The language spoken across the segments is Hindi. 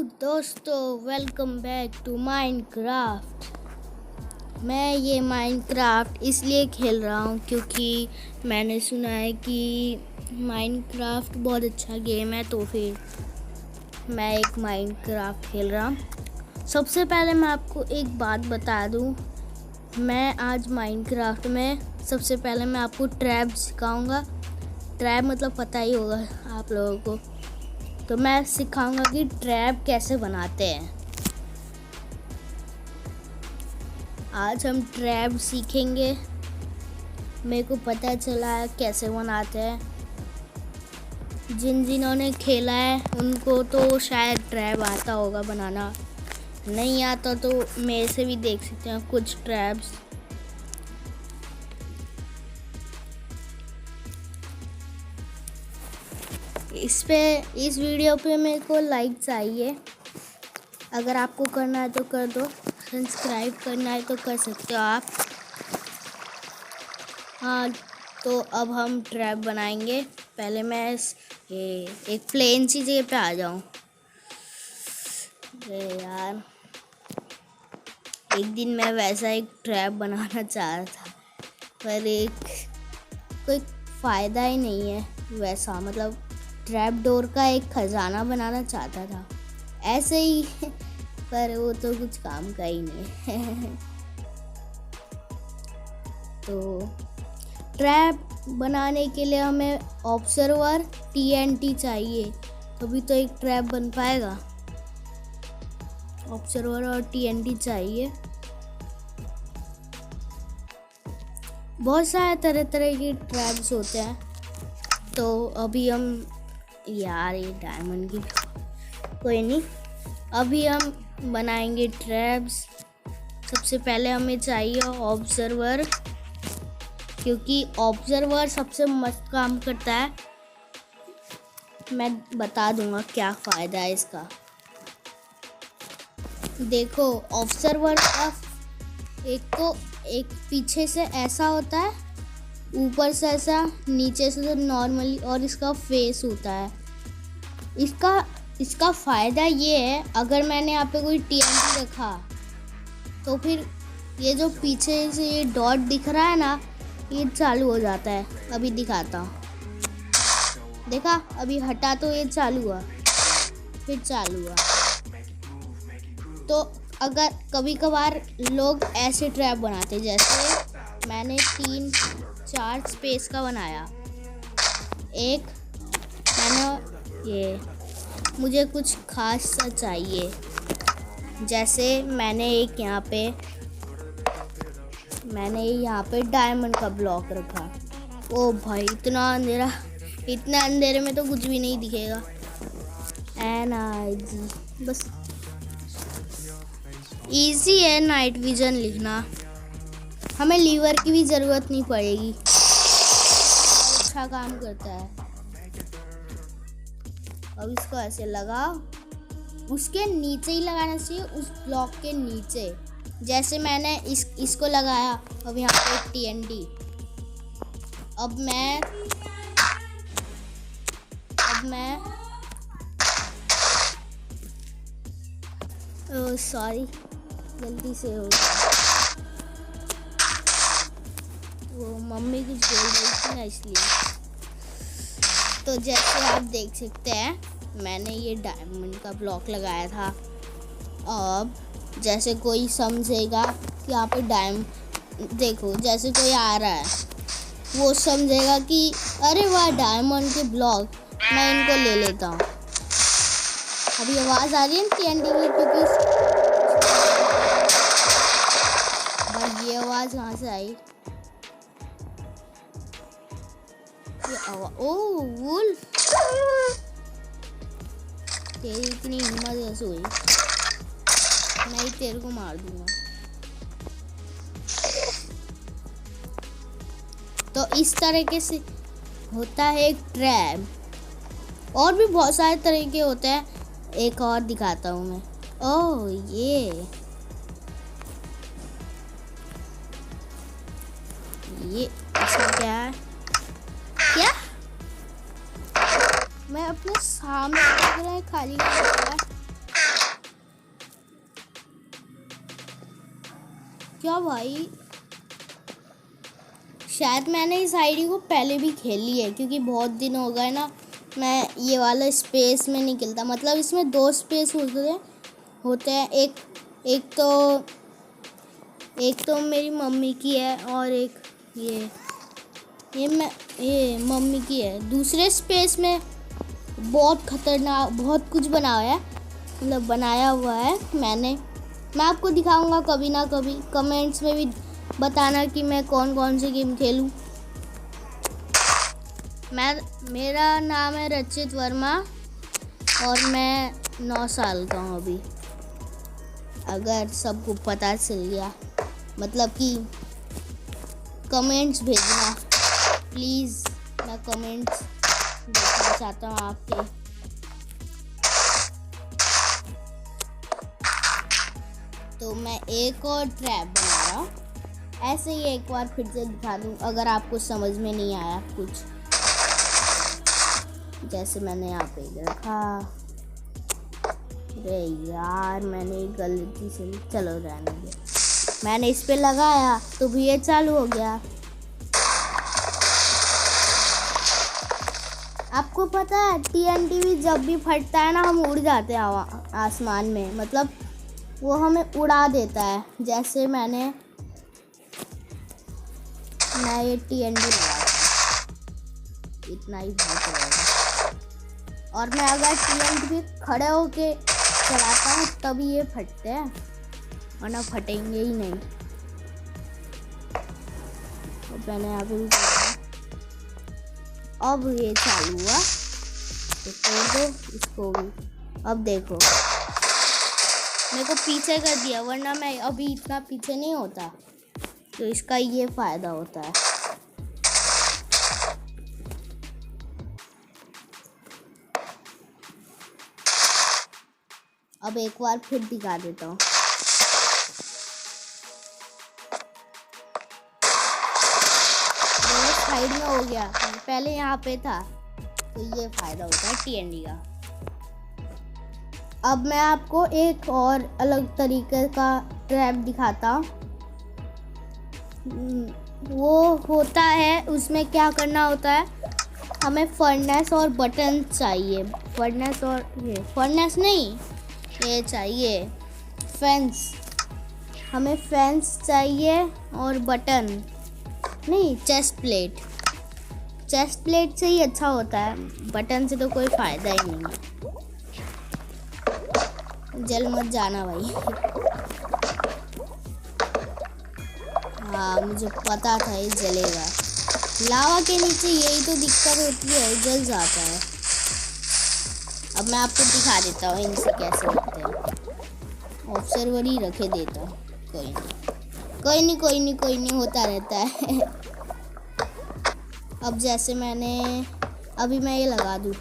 दोस्तों, वेलकम बैक टू माइनक्राफ्ट। मैं ये माइनक्राफ्ट इसलिए खेल रहा हूँ क्योंकि मैंने सुना है कि माइनक्राफ्ट बहुत अच्छा गेम है, तो फिर मैं एक माइनक्राफ्ट खेल रहा हूँ। सबसे पहले मैं आपको एक बात बता दूँ, मैं आज माइनक्राफ्ट में सबसे पहले मैं आपको ट्रैप सिखाऊंगा। ट्रैप मतलब पता ही होगा आप लोगों को, तो मैं सिखाऊंगा कि ट्रैप कैसे बनाते हैं। आज हम ट्रैप सीखेंगे। मेरे को पता चला है कैसे बनाते हैं। जिन्होंने खेला है उनको तो शायद ट्रैप आता होगा बनाना, नहीं आता तो मेरे से भी देख सकते हैं कुछ ट्रैप्स। इस वीडियो पे मेरे को लाइक चाहिए। अगर आपको करना है तो कर दो, सब्सक्राइब करना है तो कर सकते हो आप। हाँ, तो अब हम ट्रैप बनाएंगे। पहले मैं एक प्लेन सी जगह पे आ जाऊँ। यार, एक दिन मैं वैसा एक ट्रैप बनाना चाह रहा था, पर कोई फ़ायदा ही नहीं है वैसा। मतलब ट्रैप डोर का एक खजाना बनाना चाहता था ऐसे ही पर वो तो कुछ काम का ही नहीं है। तो ट्रैप बनाने के लिए हमें ऑब्जर्वर TNT चाहिए, तभी तो एक ट्रैप बन पाएगा। ऑब्जर्वर और TNT चाहिए। बहुत सारे तरह तरह के ट्रैप्स होते हैं। तो अभी हम ये डायमंड की कोई नहीं, अभी हम बनाएंगे ट्रैप्स। सबसे पहले हमें चाहिए ऑब्जर्वर, क्योंकि ऑब्जर्वर सबसे मस्त काम करता है। मैं बता दूंगा क्या फ़ायदा है इसका। देखो, ऑब्जर्वर का एक पीछे से ऐसा होता है, ऊपर से ऐसा, नीचे से तो नॉर्मली, और इसका फेस होता है। इसका फ़ायदा ये है, अगर मैंने यहाँ पे कोई TNT रखा तो फिर ये जो पीछे से ये डॉट दिख रहा है ना, ये चालू हो जाता है। अभी दिखाता हूँ, देखा, अभी हटा तो ये चालू हुआ, फिर चालू हुआ। तो अगर कभी कभार लोग ऐसे ट्रैप बनाते, जैसे मैंने 3-4 स्पेस का बनाया। एक मैंने मुझे कुछ खास सा चाहिए, जैसे मैंने यहाँ पे डायमंड का ब्लॉक रखा। ओ भाई, इतना अंधेरे में तो कुछ भी नहीं दिखेगा। जी, बस इजी है नाइट विजन लिखना। हमें लीवर की भी ज़रूरत नहीं पड़ेगी, अच्छा काम करता है। अब इसको ऐसे लगाओ, उसके नीचे ही लगाना चाहिए, उस ब्लॉक के नीचे। जैसे मैंने इसको लगाया। अब यहाँ पे TNT। अब मैं सॉरी, गलती से हो गया। वो मम्मी कुछ बोल रही थी ना, इसलिए। तो जैसे आप देख सकते हैं, मैंने ये डायमंड का ब्लॉक लगाया था। अब जैसे कोई समझेगा कि यहाँ पे देखो, जैसे कोई आ रहा है, वो समझेगा कि अरे वाह, डायमंड के ब्लॉक, मैं इनको ले लेता हूँ। अभी आवाज़ आ रही है TNT की, क्योंकि भाई ये आवाज़ कहाँ से आई? ओ वुल्फ, तेरी इतनी हिम्मत कैसे हुई? मैं ही तेरे को मार दूंगा। तो इस तरीके से होता है एक ट्रैप। और भी बहुत सारे तरह के होते हैं, एक और दिखाता हूँ मैं। ओह, ये इसमें क्या है? क्या मैं अपने सामने देख रहा है, खाली क्या भाई, शायद मैंने इस आईडी को पहले भी खेली है क्योंकि बहुत दिन हो गए ना मैं ये वाला स्पेस में नहीं खेलता। मतलब इसमें 2 स्पेस होते हैं। एक तो मेरी मम्मी की है और एक ये मम्मी की है। दूसरे स्पेस में बहुत खतरनाक बहुत कुछ बनाया हुआ है मैं आपको दिखाऊंगा कभी ना कभी। कमेंट्स में भी बताना कि मैं कौन कौन सी गेम खेलूं। मेरा नाम है रचित वर्मा और मैं 9 साल का हूँ अभी, अगर सबको पता चल गया। मतलब कि कमेंट्स भेजना प्लीज़, मैं कमेंट्स देखना चाहता हूँ आपके। तो मैं एक और ट्रैप बना रहा हूँ, ऐसे ही एक बार फिर से दिखा दूँ अगर आपको समझ में नहीं आया कुछ। जैसे मैंने यहाँ पे रखा, अरे यार मैंने गलती से, चलो रहने दे। मैंने इस पे लगाया तो भी ये चालू हो गया। आपको पता है TNT भी जब भी फटता है ना हम उड़ जाते हैं आसमान में, मतलब वो हमें उड़ा देता है। जैसे मैं ये TNT लगाया, इतना ही बहुत रहेगा। और मैं अगर TNT पे खड़े होके चलाता हूँ तभी ये फटते हैं, वरना फटेंगे ही नहीं। तो मैंने यहाँ पे अब ये चालू हुआ तो तोड़ दो इसको भी। अब देखो मेरे को पीछे कर दिया, वरना मैं अभी इतना पीछे नहीं होता। तो इसका ये फ़ायदा होता है। अब एक बार फिर दिखा देता हूँ। साइड में हो गया, पहले यहाँ पे था। तो ये फ़ायदा होता है TNT का। अब मैं आपको एक और अलग तरीके का ट्रैप दिखाता हूँ। वो होता है, उसमें क्या करना होता है, हमें फर्नेस और बटन चाहिए। फर्नेस नहीं, ये चाहिए फेंस। हमें फेंस चाहिए और बटन नहीं, चेस्ट प्लेट से ही अच्छा होता है, बटन से तो कोई फ़ायदा ही नहीं है। जल मत जाना भाई। हाँ मुझे पता था ये जलेगा। लावा के नीचे यही तो दिक्कत होती है, जल जाता है। अब मैं आपको दिखा देता हूँ इनसे कैसे लगते हैं। ऑब्जर्वर ही रखे देता हूँ, कोई नहीं होता रहता है। अब जैसे अभी मैं ये लगा दूँ,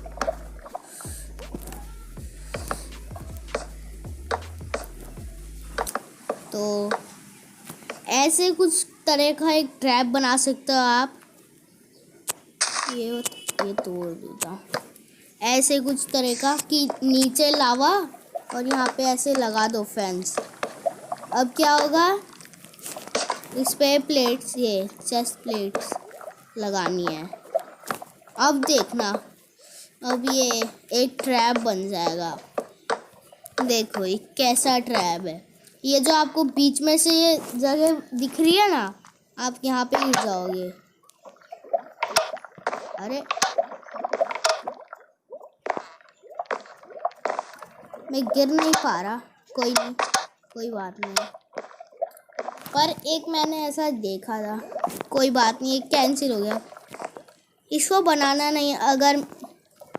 तो ऐसे कुछ तरह का एक ट्रैप बना सकते हो आप। ये तोड़ देता हूँ। ऐसे कुछ तरह का कि नीचे लावा और यहाँ पे ऐसे लगा दो फेंस। अब क्या होगा, इस पे प्लेट्स, ये चेस्ट प्लेट्स लगानी है। अब देखना, अब ये एक ट्रैप बन जाएगा। देखो ये कैसा ट्रैप है। ये जो आपको बीच में से ये जगह दिख रही है ना, आप यहाँ पे गिर जाओगे। अरे मैं गिर नहीं पा रहा, कोई नहीं, कोई बात नहीं। पर एक मैंने ऐसा देखा था, कोई बात नहीं, एक कैंसिल हो गया। इसको बनाना नहीं, अगर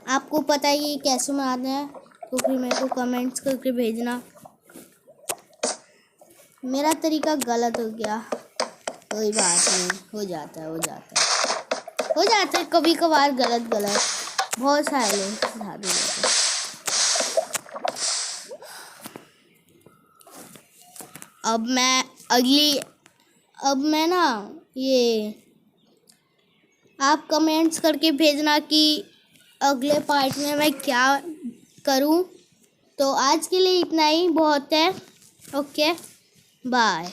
आपको पता है ये कैसे बनाते हैं तो फिर मेरे को कमेंट्स करके भेजना। मेरा तरीका गलत हो गया, कोई बात नहीं, हो जाता है कभी कभार गलत। बहुत सारे लोग सिखा देते। अब मैं ना ये आप कमेंट्स करके भेजना कि अगले पार्ट में मैं क्या करूं। तो आज के लिए इतना ही बहुत है। Okay bye.